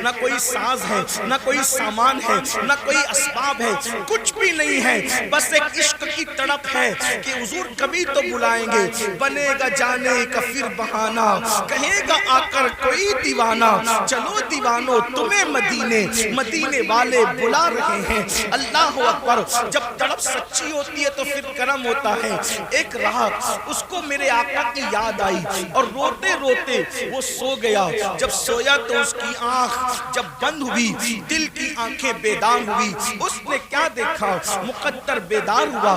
نہ کوئی ساز ہے، نہ کوئی سامان ہے، نہ کوئی اسباب ہے، کچھ بھی نہیں ہے، بس ایک عشق کی تڑپ ہے کہ حضور کبھی تو بلائیں گے، بنے گا جانے کا پھر بہانہ، کہے گا آ کر کوئی دیوانہ، چلو دیوانو تمہیں مدینے، مدینے والے بلا رہے ہیں۔ اللہ اکبر، جب تڑپ سچی ہوتی ہے تو پھر کرم ہوتا ہے۔ ایک رات اس کو میرے آقا کی یاد آئی اور روتے روتے وہ سو گیا۔ جب سویا تو اس کی آنکھ جب بند ہوئی، دل کی آنکھیں بیدار ہوئی، اس نے کیا دیکھا؟ مقدر بیدار ہوا،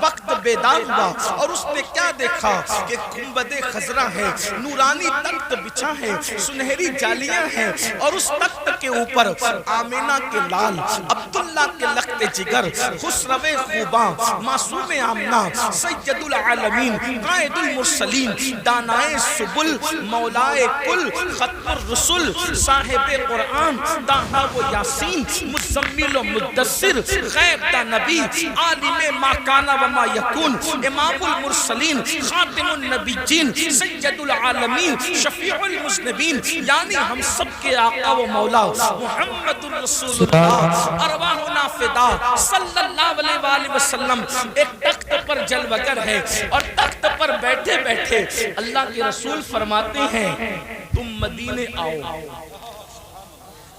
وقت بیدار ہوا، اور اس نے کیا دیکھا کہ گنبد خضرا ہے، نورانی تخت بچھا ہے، سنہری جالیاں ہیں، اور اس تخت کے اوپر آمینہ کے لال، عبداللہ کے لخت جگر، خسرو خوباں، معصوم آمنہ، سید العالمین، قائد المرسلین، دانائے سبل، مولائے کل، ختم الرسل، صاحب قرآن، طٰہٰ و یاسین، مزمل و مدثر، غیب دا نبی، عالم ما کان و ما یکون، امام المرسلین، خاتم النبیین، سید العالمین، شفیع المذنبین، یعنی ہم سب کے آقا و مولا محمد الرسول اللہ، ارواحنا فدا صلی اللہ علیہ وآلہ وسلم ایک تخت پر جلوگر ہے، اور تخت پر بیٹھے بیٹھے اللہ کے رسول فرماتے ہیں تم مدینے آؤ۔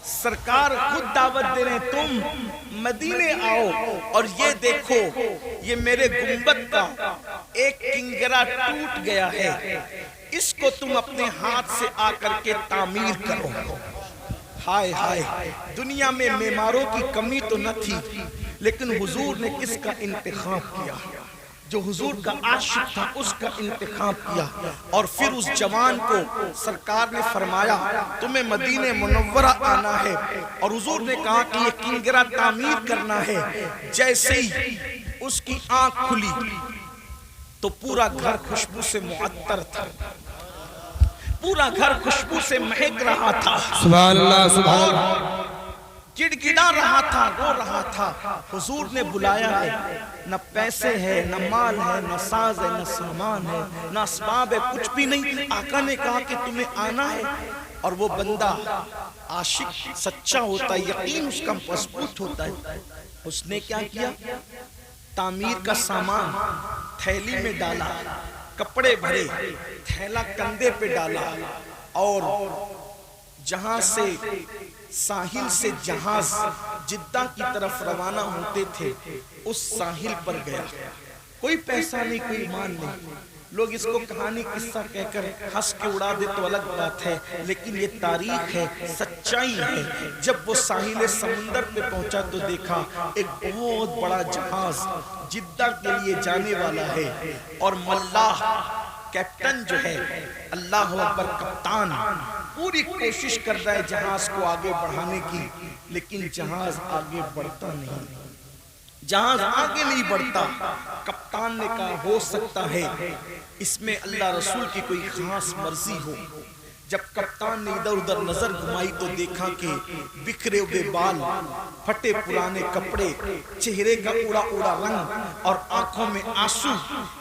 سرکار خود دعوت دے رہے ہیں تم مدینے آؤ، اور یہ دیکھو یہ میرے گنبد کا ایک کنگرا ٹوٹ گیا ہے، اس کو تم اپنے ہاتھ سے آ کر کے تعمیر کرو۔ ہائے ہائے، دنیا میں معماروں کی کمی تو نہ تھی، لیکن حضور نے کس کا انتخاب کیا؟ جو حضور کا عاشق تھا اس کا انتخاب کیا، اور پھر اس جوان کو سرکار نے فرمایا تمہیں مدینہ منورہ آنا ہے، اور حضور نے کہا کہ یہ کنگرا تعمیر کرنا ہے۔ جیسے ہی اس کی آنکھ کھلی تو پورا گھر خوشبو سے معطر تھا، پورا گھر خوشبو سے مہک رہا تھا، سبحان اللہ سبحان اللہ، گڑگڑا رہا تھا، رو رہا تھا۔ حضور نے بلایا ہے، نہ پیسے ہے، نہ مال ہے، نہ ساز ہے، نہ سامان ہے، نہ اسباب ہے، کچھ بھی نہیں۔ آقا نے کہا کہ تمہیں آنا ہے، اور وہ بندہ عاشق سچا ہوتا ہے، یقین اس کا مضبوط ہوتا ہے۔ اس نے کیا کیا؟ تعمیر کا سامان تھیلی میں ڈالا، کپڑے بھرے، تھیلا کندھے پہ ڈالا، اور جہاں سے ساحل سے جہاز جدہ کی طرف روانہ ہوتے تھے اس ساحل پر گیا۔ کوئی پیسہ نہیں، کوئی مال نہیں، لوگ اس کو کہانی قصہ کہہ کر ہنس کے اڑا دے تو الگ بات ہے، لیکن یہ تاریخ ہے، سچائی ہے۔ جب وہ ساحل سمندر پہ پہنچا تو دیکھا ایک بہت بڑا جہاز جدہ کے لیے جانے والا ہے، اور ملاح کیپٹن جو ہے، اللہ اکبر، کپتان پوری کوشش کر رہا ہے جہاز کو آگے بڑھانے کی، لیکن جہاز آگے بڑھتا نہیں، جہاز آگے نہیں بڑھتا۔ کپتان نے کہا ہو سکتا ہے اس میں اللہ رسول کی کوئی خاص مرضی ہو۔ جب کپتان نے ادھر ادھر نظر گھمائی تو دیکھا کہ بکھرے ہوئے بال، پھٹے پرانے کپڑے، چہرے کا اڑا اڑا رنگ، اور آنکھوں میں آنسو،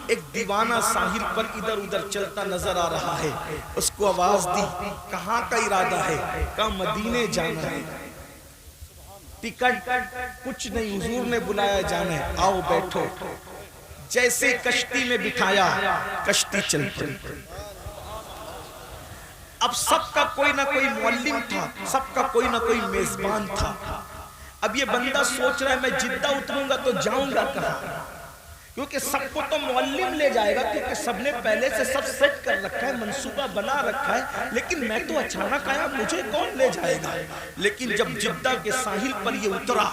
ایک دیوانہ ساحل پر ادھر ادھر چلتا نظر آ رہا ہے۔ اس کو آواز دی، کہاں کا ارادہ ہے؟ کہا مدینے جانا ہے۔ ٹکٹ کچھ نہیں، حضور نے بلایا جانا ہے، آؤ بیٹھو۔ جیسے کشتی میں بٹھایا، کشتی چل پڑی۔ اب سب کا کوئی نہ کوئی معلم تھا، سب کا کوئی نہ کوئی میزبان تھا۔ اب یہ بندہ سوچ رہا ہے میں جدہ اتروں گا تو جاؤں گا کہاں، کیونکہ سب کو تو معلم لے جائے گا، کیونکہ سب نے پہلے سے سب سیٹ کر رکھا ہے، منصوبہ بنا رکھا ہے، لیکن میں تو اچانک آیا، مجھے کون لے جائے گا۔ لیکن جب جدہ کے ساحل پر یہ اترا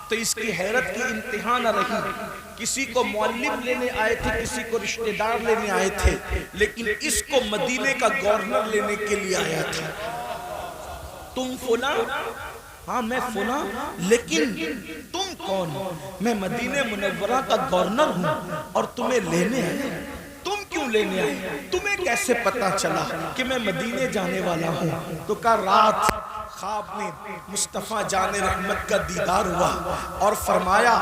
تو اس کی حیرت کی انتہا نہ رہی۔ کسی کو معلم لینے آئے تھے، کسی کو رشتہ دار لینے آئے تھے، لیکن اس کو مدینے کا گورنر لینے کے لیے آیا تھا۔ تم فلاں؟ ہاں میں فلاں، لیکن تم کون؟ میں مدینہ منورہ کا گورنر ہوں اور تمہیں لینے آئے۔ تم کیوں لینے آئے؟ تمہیں کیسے پتا چلا کہ میں مدینے جانے والا ہوں؟ تو کہا رات خواب میں مصطفیٰ جان رحمت کا دیدار ہوا اور فرمایا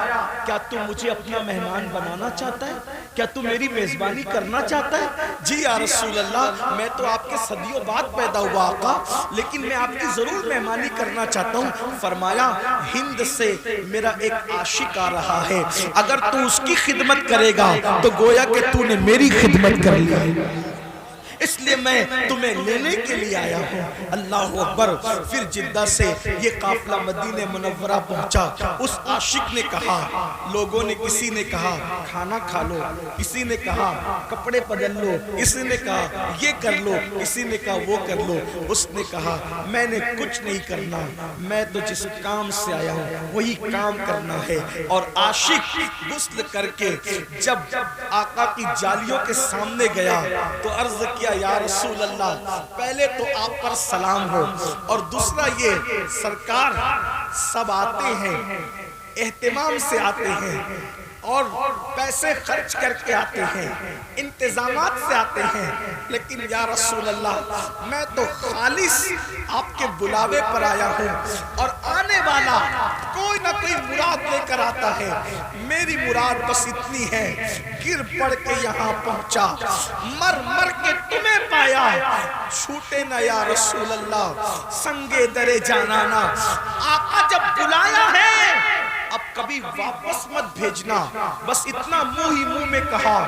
کیا تم مجھے اپنا مہمان بنانا چاہتا ہے؟ کیا تو میری میزبانی کرنا چاہتا ہے؟ جی یا رسول اللہ، میں تو آپ کے صدیوں بعد پیدا ہوا آقا، لیکن میں آپ کی ضرور مہمانی کرنا چاہتا ہوں۔ فرمایا ہند سے میرا ایک عاشق آ رہا ہے، اگر تو اس کی خدمت کرے گا تو گویا کہ تو نے میری خدمت کر لی، اس لیے میں تمہیں لینے کے لیے آیا ہوں۔ اللہ اکبر۔ پھر جدہ سے یہ قافلہ مدینہ منورہ پہنچا۔ اس عاشق نے کہا، لوگوں نے کسی نے کہا کھانا کھا لو، کسی نے کہا کپڑے بدل لو، کسی نے کہا یہ کر لو، کسی نے کہا وہ کر لو۔ اس نے کہا میں نے کچھ نہیں کرنا، میں تو جس کام سے آیا ہوں وہی کام کرنا ہے۔ اور عاشق غسل کر کے جب آقا کی جالیوں کے سامنے گیا تو عرض کیا یا رسول اللہ، پہلے تو آپ پر سلام ہو، اور دوسرا یہ سرکار سب آتے ہیں، اہتمام سے آتے ہیں اور پیسے خرچ کر کے آتے ہیں، انتظامات سے آتے ہیں، لیکن یا رسول اللہ میں تو خالص آپ کے بلاوے پر آیا ہوں، اور آنے والا کوئی نہ کوئی مراد لے کر آتا ہے، میری مراد بس اتنی ہے، گر پڑ کے یہاں پہنچا، مر مر کے تمہیں پایا، چھوٹے نہ یا رسول اللہ سنگے درے جانانا۔ آقا جب بلایا ہے اب کبھی واپس مت بھیجنا، بس اتنا منہ ہی منہ میں کہا۔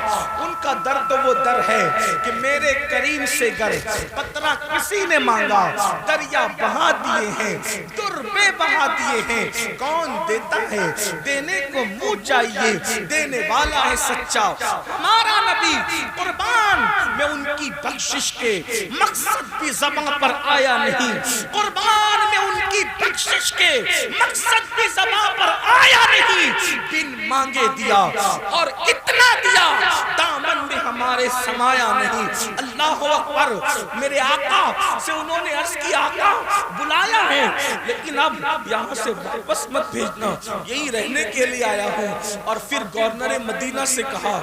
ان کا درد وہ در ہے کہ میرے کریم سے گر قطرہ کسی نے مانگا، دریا بہا دیے ہیں، در بے بہا دیے ہیں، کون دیتا ہے دینے کو منہ چاہیے، دینے والا ہے سچا ہمارا نبی قربان۔ میں ان کی بخشش کے مقصد بھی زباں پر آیا نہیں، قربان میں ان کی بخشش کے مقصد بھی زباں پر آیا نہیں، بن مانگے دیا اور اتنا دیا دامن میں ہمارے سمایا نہیں۔ اللہ اکبر۔ میرے آقا سے انہوں نے عرض کی آقا بلایا ہے لیکن اب یہاں سے واپس مت بھیجنا، یہی رہنے کے لیے آیا ہوں۔ اور پھر گورنر مدینہ سے کہا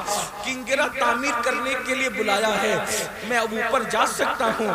کنگرہ تعمیر کرنے کے لیے بلایا ہے، میں اب اوپر جا سکتا ہوں؟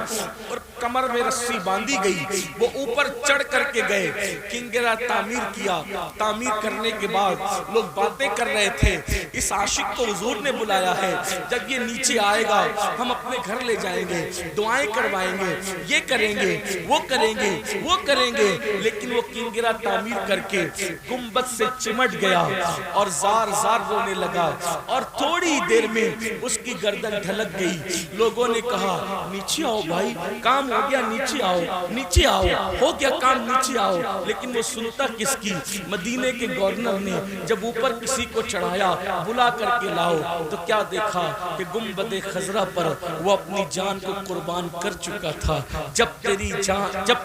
اور کمر میں رسی باندھی گئی، وہ اوپر چڑھ کر کے گئے، کنگرہ تعمیر کیا۔ تعمیر کرنے کے بعد لوگ باتیں کر رہے تھے، اس عاشق کو حضور نے بلایا ہے، جب یہ نیچے آئے گا ہم اپنے گھر لے جائیں گے، دعائیں کروائیں گے، یہ کریں گے، وہ کریں گے، وہ کریں گے۔ لیکن وہ کنگرہ تعمیر کر کے گنبد سے چمٹ گیا اور زار زار رونے لگا، اور تھوڑی دیر میں اس کی گردن ڈھلک گئی۔ لوگوں نے کہا نیچے آؤ بھائی، کام ہو گیا، نیچے آؤ، نیچے آؤ، ہو گیا کام، نیچے آؤ۔ لیکن وہ سنتا کس کی؟ مدینے کے گورنر نے جب اوپر کسی کو چڑھایا بلا کر کے لاؤ تو کیا دیکھا کہ گنبد خضرا پر وہ اپنی جان کو قربان کر چکا تھا۔ جب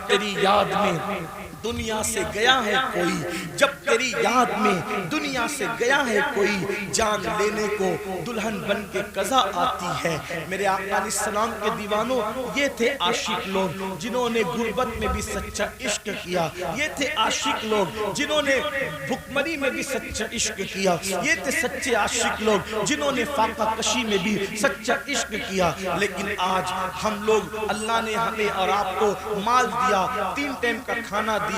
تیری یاد میں دنیا سے گیا ہے کوئی، جب تیری یاد میں دنیا سے گیا ہے کوئی، جان لینے کو دلہن بن کے قضا آتی ہے۔ میرے آقا علیہ السلام کے دیوانوں، یہ تھے عاشق لوگ جنہوں نے غربت میں بھی سچا عشق کیا، یہ تھے عاشق لوگ جنہوں نے بھکمری میں بھی سچا عشق کیا، یہ تھے سچے عاشق لوگ جنہوں نے فاقہ کشی میں بھی سچا عشق کیا۔ لیکن آج ہم لوگ، اللہ نے ہمیں اور آپ کو مال دیا، 3 ٹائم کا کھانا دیا،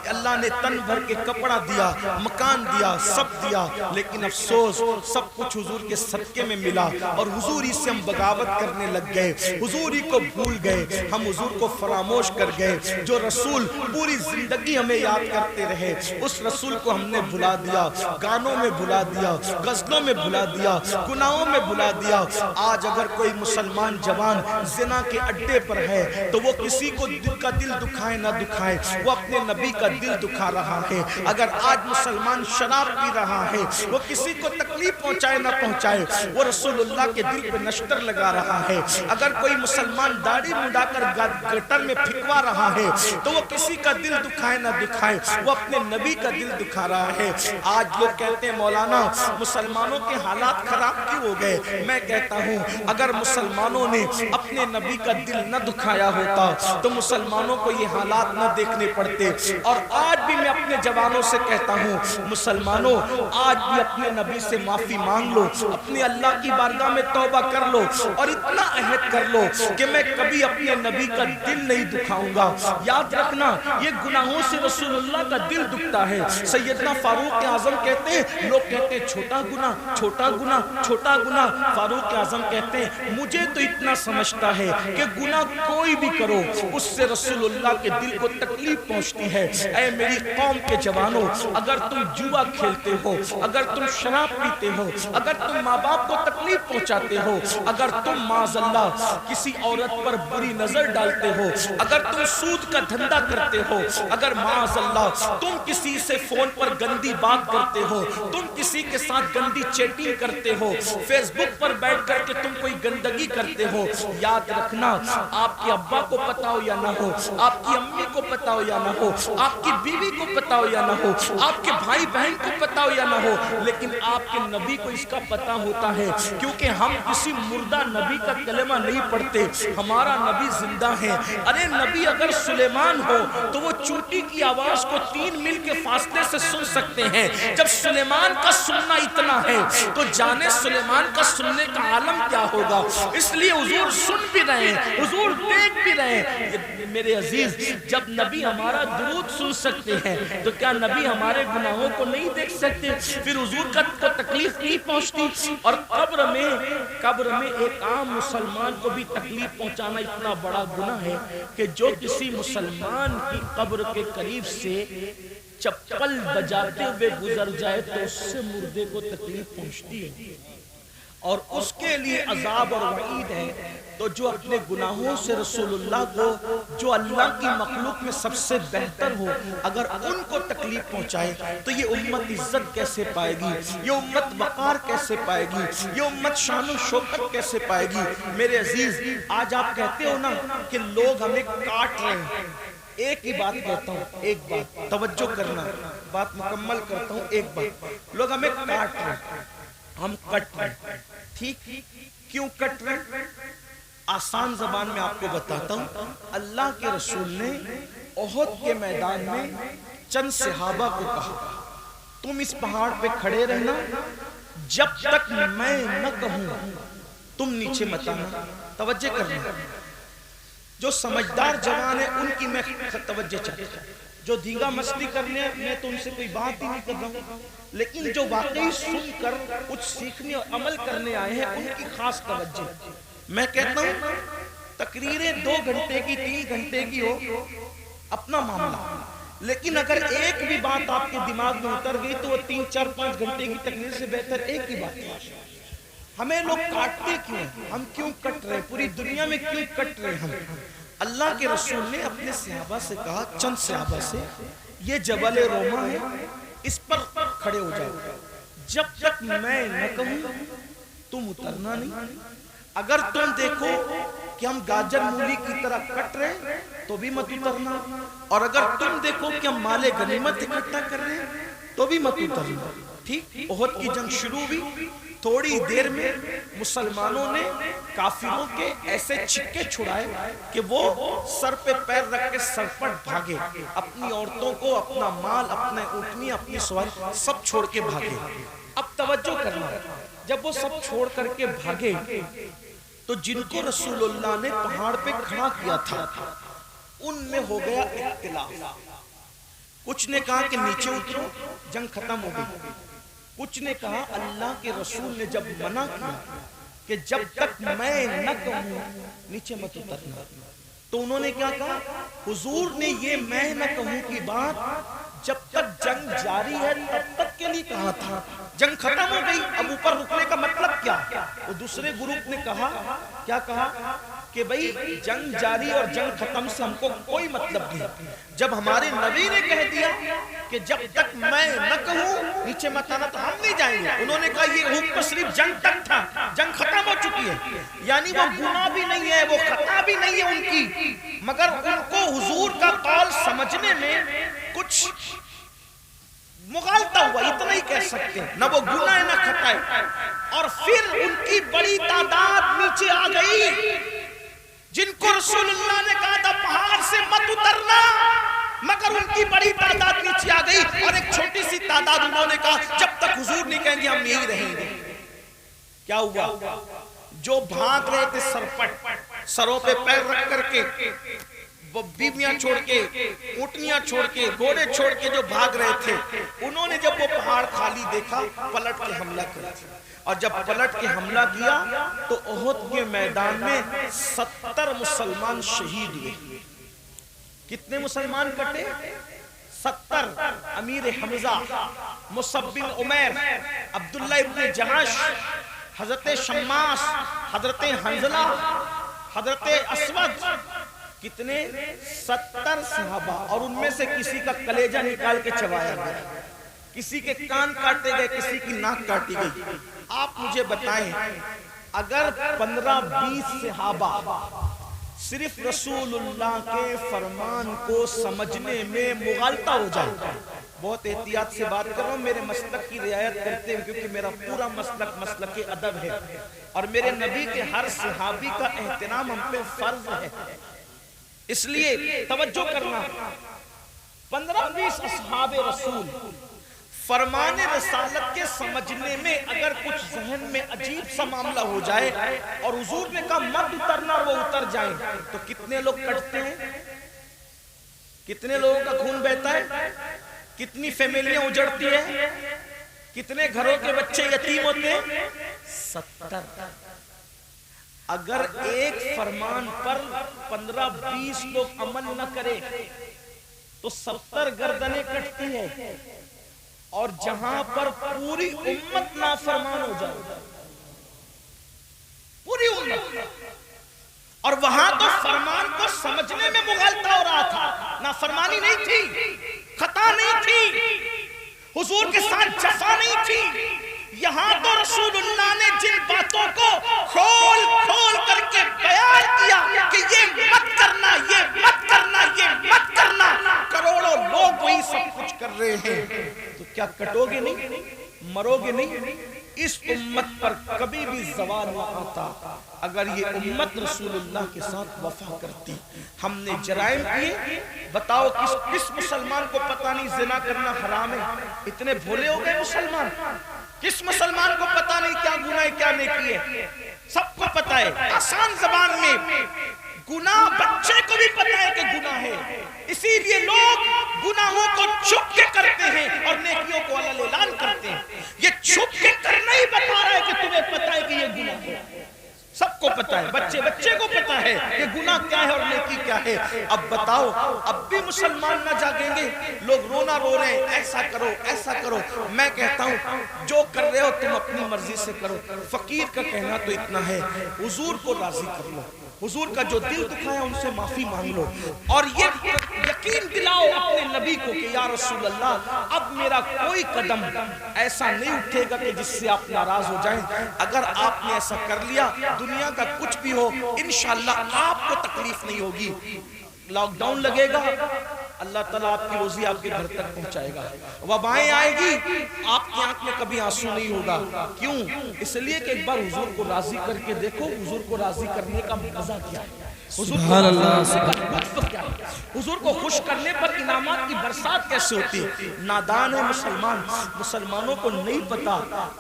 اللہ نے تن بھر کے کپڑا دیا، مکان دیا، سب دیا، لیکن افسوس سب کچھ حضور کے صدقے میں ملا، اور حضور ہی سے ہم بغاوت کرنے لگ گئے، حضور ہی کو بھول گئے، ہم حضور کو فراموش کر گئے۔ جو رسول پوری زندگی ہمیں یاد کرتے رہے، اس رسول کو ہم نے بھلا دیا، گانوں میں بھلا دیا، غزلوں میں بھلا دیا، گناہوں میں بھلا دیا۔ آج اگر کوئی مسلمان جوان زنا کے اڈے پر ہے تو وہ کسی کو کا دل دکھائے نہ دکھائے، وہ اپنے نبی کا دل دکھا رہا ہے۔ اگر آج مسلمان شراب پی رہا ہے، وہ کسی کو تکلیف پہنچائے نہ پہنچائے، وہ رسول اللہ کے دل پہ نشتر لگا رہا ہے۔ اگر کوئی مسلمان داڑھی منڈا کر گٹر میں پھینکوا رہا ہے تو وہ کسی کا دل دکھائے نہ دکھائے، وہ اپنے نبی کا دل دکھا رہا ہے۔ آج لوگ کہتے ہیں مولانا مسلمانوں کے حالات خراب کیوں ہو گئے؟ میں کہتا ہوں اگر مسلمانوں نے اپنے نبی کا دل نہ دکھایا ہوتا تو مسلمانوں کو یہ حالات نہ دیکھنے پڑتے۔ اور آج بھی میں اپنے جوانوں سے کہتا کہتا ہوں مسلمانوں آج بھی اپنے نبی سے معافی مانگ لو, اپنے اللہ کی بارگاہ میں توبہ کر لو اور اتنا عہد کر لو کہ میں کبھی اپنے نبی کا دل نہیں دکھاؤں گا. یاد رکھنا یہ گناہوں سے رسول اللہ کا دل دکھتا ہے. سیدنا فاروق اعظم کہتے ہیں, لوگ کہتے ہیں چھوٹا گناہ چھوٹا گناہ چھوٹا گناہ, فاروق اعظم کہتے ہیں مجھے تو اتنا سمجھتا ہے کہ گناہ کوئی بھی کرو اس سے رسول اللہ کے دل کو تکلیف پہنچتی ہے. اے میری قوم کے جوانوں, اگر تم جوا کھیلتے ہو, اگر تم شراب پیتے ہو, اگر تم ماں باپ کو تکلیف پہنچاتے ہو, اگر تم معاذ اللہ کسی عورت پر بری نظر ڈالتے ہو, اگر تم سود کا دھندا کرتے ہو, اگر معاذ اللہ تم کسی سے فون پر گندی بات کرتے ہو, تم کسی کے ساتھ گندی چیٹنگ کرتے ہو, فیس بک پر بیٹھ کر کے تم کوئی گندگی کرتے ہو, یاد رکھنا آپ کے ابا کو پتا ہو یا نہ ہو, آپ کی امی کو پتا ہو یا نہ ہو, آپ کی بیوی کو پتا ہو یا نہ ہو, آپ کے بھائی بہن کو پتا ہو یا نہ ہو, لیکن آپ کے نبی کو اس کا پتا ہوتا ہے, کیونکہ ہم کسی مردہ نبی کا کلمہ نہیں پڑھتے, ہمارا نبی زندہ ہے. ارے نبی اگر سلیمان ہو تو وہ چونٹی کی آواز کو 3 میل کے فاصلے سے سن سکتے ہیں. جب سلیمان کا سننا اتنا ہے تو جانے سلیمان کا سننے کا عالم کیا ہوگا. اس لیے حضور سن بھی رہے ہیں, حضور دیکھ بھی رہے ہیں. میرے عزیز, جب نبی ہمارا درود سن سکتے ہیں تو کیا نبی ہمارے گناہوں کو نہیں دیکھ سکتے؟ پھر حضور کو تکلیف نہیں پہنچتی؟ اور قبر میں ایک عام مسلمان کو بھی تکلیف پہنچانا اتنا بڑا گناہ ہے کہ جو کسی مسلمان کی قبر کے قریب سے چپل بجاتے ہوئے گزر جائے تو اس سے مردے کو تکلیف پہنچتی ہے اور اس کے لیے عذاب اور وعید ہے. تو جو اپنے گناہوں سے رسول اللہ کو, جو اللہ کی مخلوق میں سب سے بہتر ہو, اگر ان کو تکلیف پہنچائے تو یہ امت عزت کیسے پائے گی, یہ امت وقار کیسے پائے گی, یہ امت شان و شوکت کیسے پائے گی. میرے عزیز, آج آپ کہتے ہو نا کہ لوگ ہمیں کاٹ رہے ہیں. ایک ہی بات کہتا ہوں, ایک بات توجہ کرنا, بات مکمل کرتا ہوں. ایک بات, لوگ ہمیں کاٹ رہے ہیں, ہم کٹ رہے ہیں. ٹھیک, کیوں کٹ رہے ہیں؟ آسان زبان میں آپ کو بتاتا ہوں. اللہ کے رسول نے احد کے میدان میں چند صحابہ کو کہا تم اس پہاڑ پہ کھڑے رہنا, جب تک میں نہ کہوں تم نیچے مت آنا. توجہ کرنا, جو سمجھدار جوان ہے ان کی میں توجہ چاہتا ہوں. جو دھیگا مستی کرنے میں تو ان سے کوئی بات ہی نہیں کر رہا ہوں, لیکن جو واقعی سن کر کچھ سیکھنے اور عمل کرنے آئے ہیں ان کی خاص توجہ. میں کہتا ہوں تقریریں 2 گھنٹے کی 3 گھنٹے کی ہو اپنا معاملہ, لیکن اگر ایک بھی بات آپ کے دماغ میں اتر گئی تو وہ 3 4 5 گھنٹے کی تقریر سے بہتر ایک ہی بات ہے. ہمیں لوگ کاٹتے کیوں ہیں, ہم کیوں کٹ رہے ہیں, پوری دنیا میں کیوں کٹ رہے ہیں ہم. اللہ کے رسول نے اپنے صحابہ سے کہا, چند صحابہ سے, یہ جبل روما ہے, اس پر کھڑے ہو جاؤ, جب تک میں نہ کہوں تم اترنا نہیں. اگر تم دیکھو کہ ہم گاجر مولی کی طرح کٹ رہے تو بھی مت اترنا, اور اگر تم دیکھو کہ ہم مال غنیمت اکٹھا کر رہے ہیں تو بھی مت اترنا. ٹھیک, احد کی جنگ شروع ہوئی, تھوڑی دیر میں مسلمانوں نے کافروں کے ایسے چھکے چھڑائے کہ وہ سر پہ پیر رکھ کے سرپٹ بھاگے, اپنی عورتوں کو, اپنا مال, اپنے اونٹنی, اپنی سواری سب چھوڑ کے بھاگے. اب توجہ کرنا, جب وہ سب چھوڑ کر کے بھاگے تو جن کو رسول اللہ نے پہاڑ پہ کھڑا کیا تھا ان میں ہو گیا اختلاف. کچھ نے کہا کہ نیچے اترو, جنگ ختم ہو گئی. کچھ نے کہا اللہ کے رسول نے جب منع کیا کہ جب تک میں نہ کہوں نیچے مت اترنا, تو انہوں نے کیا کہا, حضور نے یہ میں نہ کہوں کی بات جب تک جنگ جاری ہے تب تک کے لیے کہا تھا, جنگ ختم ہو گئی اب اوپر رکنے کا مطلب کیا. وہ دوسرے گروپ نے کہا, کیا کہا کہ بھئی جنگ جاری اور جنگ ختم سے ہم کو کوئی مطلب نہیں. جب ہمارے نبی نے کہہ دیا کہ جب تک میں نہ کہوں نیچے مت آنا تو ہم نہیں جائیں گے. انہوں نے کہا یہ حکم صرف جنگ تک تھا, جنگ ختم ہو چکی ہے, یعنی وہ گناہ بھی نہیں ہے, وہ خطا بھی نہیں ہے ان کی, مگر ان کو حضور کا قول سمجھنے میں کچھ مغالطہ ہوا, اتنا ہی کہہ سکتے ہیں. نہ وہ گناہ ہے نہ خطا ہے. اور پھر ان کی بڑی تعداد نیچے آ گئی جن کو رسول اللہ نے کہا تھا پہاڑ سے مت اترنا, مگر ان کی کی بڑی تعداد نیچے آ گئی اور ایک چھوٹی سی تعداد انہوں نے کہا جب تک حضور نہیں کہیں گے ہم یہی رہیں گے. کیا ہوا؟ جو بھاگ رہے تھے سرپٹ سروں پہ پیر رکھ کر کے, وہ بیویاں چھوڑ کے, اونٹنیاں چھوڑ کے, گھوڑے چھوڑ کے جو بھاگ رہے تھے, انہوں نے جب وہ پہاڑ خالی دیکھا پلٹ کے حملہ کیا. اور جب پلٹ کے حملہ کیا تو احد کے میدان میں 70 مسلمان شہید ہوئے. کتنے مسلمان کٹے؟ 70. امیر حمزہ, مصعب بن عمیر, عبداللہ ابن جہش, حضرت شماس, حضرت حنزلہ, حضرت اسود. کتنے؟ 70 صحابہ. اور ان میں سے کسی کا کلیجہ نکال کے چبایا گیا, کسی کے کان کاٹے گئے, کسی کی ناک کاٹی گئی. آپ مجھے بتائیں اگر 15-20 صحابہ صرف رسول اللہ کے فرمان کو سمجھنے میں مغالطہ ہو جائے, بہت احتیاط سے بات کر رہا ہوں, میرے مسلک کی رعایت کرتے ہیں کیونکہ میرا پورا مسلک ادب ہے اور میرے نبی کے ہر صحابی کا احترام ہم پہ فرض ہے, اس لیے توجہ کرنا. 15-20 اصحاب رسول فرمان رسالت کے سمجھنے میں اگر کچھ ذہن میں عجیب سا معاملہ ہو جائے اور حضور نے کہا مت اترنا اور وہ اتر جائیں, تو کتنے لوگ کٹتے ہیں, کتنے لوگوں کا خون بہتا ہے, کتنی فیملیاں اجڑتی ہیں, کتنے گھروں کے بچے یتیم ہوتے ہیں؟ 70. اگر ایک فرمان پر 15-20 لوگ عمل نہ کرے تو 70 گردنیں کٹتی ہیں, اور جہاں پر پوری امت نافرمان ہو جائے, پوری امت, اور وہاں تو فرمان کو سمجھنے میں مغالطہ ہو رہا تھا, نافرمانی نہیں تھی, خطا نہیں تھی, حضور کے ساتھ جفا نہیں تھی. یہاں تو رسول اللہ نے جن باتوں کو کھول کھول کر کے بیان کیا کہ یہ مت کرنا, یہ مت کرنا, یہ مت کرنا, کروڑوں لوگ وہی سب کچھ کر رہے ہیں, تو کیا کٹو گے نہیں, مرو گے نہیں؟ اس امت پر کبھی بھی زوال نہ آتا اگر یہ امت رسول اللہ کے ساتھ وفا کرتی. ہم نے جرائم کیے, بتاؤ کس مسلمان کو پتہ نہیں زنا کرنا حرام ہے؟ اتنے بھولے ہو گئے مسلمان. کس مسلمان کو پتہ نہیں کیا گناہ ہے کیا نیکی ہے؟ سب کو پتہ ہے. آسان زبان میں گناہ بچے کو بھی پتہ ہے کہ گناہ ہے, اسی لیے لوگ گناہوں کو چھپ کے کرتے ہیں اور نیکیوں کو علل اعلان کرتے ہیں. یہ چھپ کے کرنا ہی بتا رہا ہے کہ تمہیں پتہ ہے کہ یہ گناہ ہے. سب کو پتہ ہے, بچے کو پتہ ہے کہ گناہ کیا ہے اور نیکی کیا ہے. اب بتاؤ, اب بھی مسلمان نہ جاگیں گے؟ لوگ رونا رو رہے ہیں, ایسا کرو ایسا کرو. میں کہتا ہوں جو کر رہے ہو تم اپنی مرضی سے کرو. فقیر کا کہنا تو اتنا ہے, حضور کو راضی کر لو, حضور کا جو دل دکھایا ان سے معافی مانگ لو, اور یہ یقین دلاؤ اپنے نبی کو کہ یا رسول اللہ اب میرا کوئی قدم ایسا نہیں اٹھے گا کہ جس سے آپ ناراض ہو جائیں. اگر آپ نے ایسا کر لیا, دنیا کا کچھ بھی ہو, انشاءاللہ آپ کو تکلیف نہیں ہوگی. لاک ڈاؤن لگے گا, اللہ تعالیٰ آپ کی روزی آپ کے گھر تک پہنچائے گا. وبائیں آئے گی, آپ کی آنکھ میں کبھی آنسو نہیں ہوگا. کیوں؟ اس لیے کہ ایک بار حضور کو راضی کر کے دیکھو, حضور کو راضی کرنے کا مزہ کیا ہے, سبحان اللہ, حضور کو خوش کرنے پر انعامات کی برسات کیسے ہوتی ہے. نادان ہے مسلمانوں کو نہیں پتا.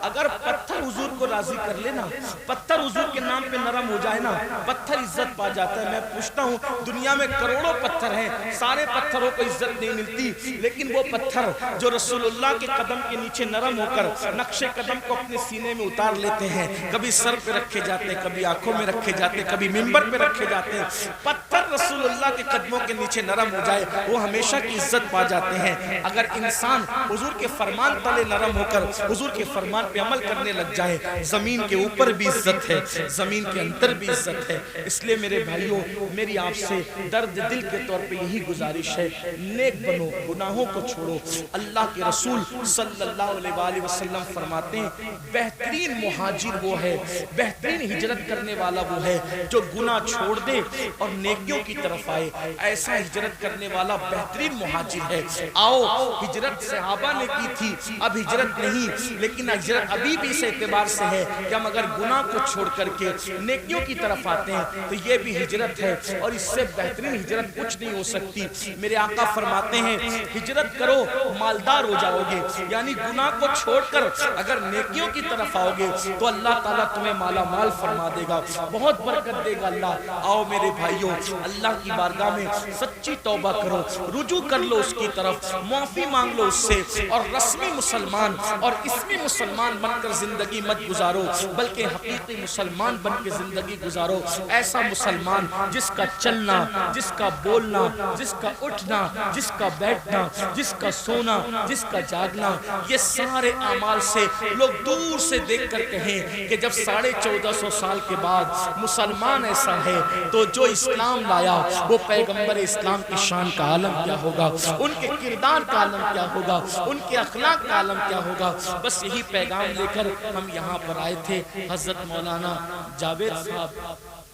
اگر پتھر حضور کو راضی کر لینا, پتھر حضور کے نام پہ نرم ہو جائے نا, پتھر عزت پا جاتا ہے. میں پوچھتا ہوں, دنیا میں کروڑوں پتھر ہیں, سارے پتھروں کو عزت نہیں ملتی, لیکن وہ پتھر جو رسول اللہ کے قدم کے نیچے نرم ہو کر نقش قدم کو اپنے سینے میں اتار لیتے ہیں, کبھی سر پہ رکھے جاتے ہیں, کبھی آنکھوں میں رکھے جاتے ہیں, کبھی منبر پہ رکھے جاتے ہیں. پتھر رسول اللہ کے قدموں کے نیچے نرم ہو جائے, وہ ہمیشہ کی عزت پا جاتے ہیں. اگر انسان حضور کے فرمان تلے نرم ہو کر حضور کے فرمان پہ عمل کرنے لگ جائے, زمین کے اوپر بھی عزت ہے, زمین کے اندر بھی عزت ہے. اس لیے میرے بھائیوں, میری آپ سے درد دل کے طور پہ یہی گزارش ہے, نیک بنو, گناہوں کو چھوڑو. اللہ کے رسول صلی اللہ علیہ وآلہ وسلم فرماتے ہیں بہترین مہاجر وہ ہے, بہترین ہجرت کرنے والا وہ ہے جو گناہ چھوڑ دے اور نیکیوں کی طرف آئے. ایسا ہجرت کرنے والا بہترین مہاجر ہے۔ آؤ ہجرت صحابہ نے کی تھی، اب ہجرت نہیں، لیکن ہجرت ابھی بھی اس اعتبار سے ہے کہ ہم اگر گناہ کو چھوڑ کر کے نیکیوں کی طرف آتے ہیں تو یہ بھی ہجرت ہے، اور اس سے بہترین ہجرت کچھ نہیں ہو سکتی۔ میرے آقا فرماتے ہیں ہجرت کرو مالدار ہو جاؤ گے، یعنی گناہ کو چھوڑ کر اگر نیکیوں کی طرف آؤ گے تو اللہ تعالیٰ تمہیں مالا مال فرما دے گا، بہت برکت دے گا اللہ۔ آؤ میرے بھائیوں، اللہ کی بارگاہ میں سچی توبہ کرو، رجوع کر لو اس کی طرف، معافی مانگ لو اس سے، اور رسمی مسلمان اور اسمی مسلمان بن کر زندگی مت گزارو، بلکہ حقیقی مسلمان بن کے زندگی گزارو۔ ایسا مسلمان جس کا چلنا، جس کا بولنا، جس کا اٹھنا، جس کا بیٹھنا، جس کا سونا، جس کا جاگنا، یہ سارے اعمال سے لوگ دور سے دیکھ کر کہیں کہ جب 1450 سال کے بعد مسلمان ایسا ہے تو جو اسلام لایا وہ پیغمبر اسلام کی شان کا عالم کیا ہوگا، ان کے کردار کا عالم کیا ہوگا، ان کے اخلاق کا عالم کیا ہوگا۔ بس یہی پیغام لے کر ہم یہاں پر آئے تھے۔ حضرت مولانا جاوید صاحب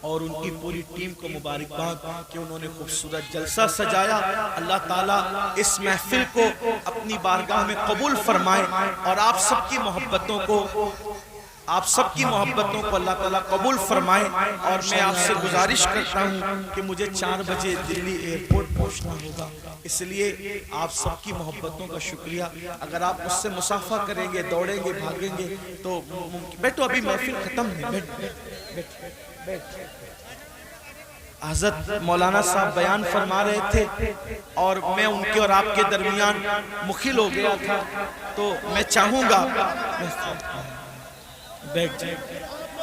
اور ان کی پوری ٹیم کو مبارکباد کہ انہوں نے خوبصورت جلسہ سجایا۔ اللہ تعالیٰ اس محفل کو اپنی بارگاہ میں قبول فرمائے، اور آپ سب کی محبتوں کو اللہ تعالیٰ قبول فرمائے۔ اور میں آپ سے گزارش کرتا ہوں کہ مجھے 4 بجے دلی ایئرپورٹ پہنچنا ہوگا، اس لیے آپ سب کی محبتوں کا شکریہ۔ اگر آپ مجھ سے مصافحہ کریں گے، دوڑیں گے، بھاگیں گے تو بیٹھو، ابھی محفل ختم نہیں، بیٹھ۔ حضرت مولانا صاحب بیان فرما رہے تھے اور میں ان کے اور آپ کے درمیان مخل ہو گیا تھا، تو میں چاہوں گا بیٹھ جائیں۔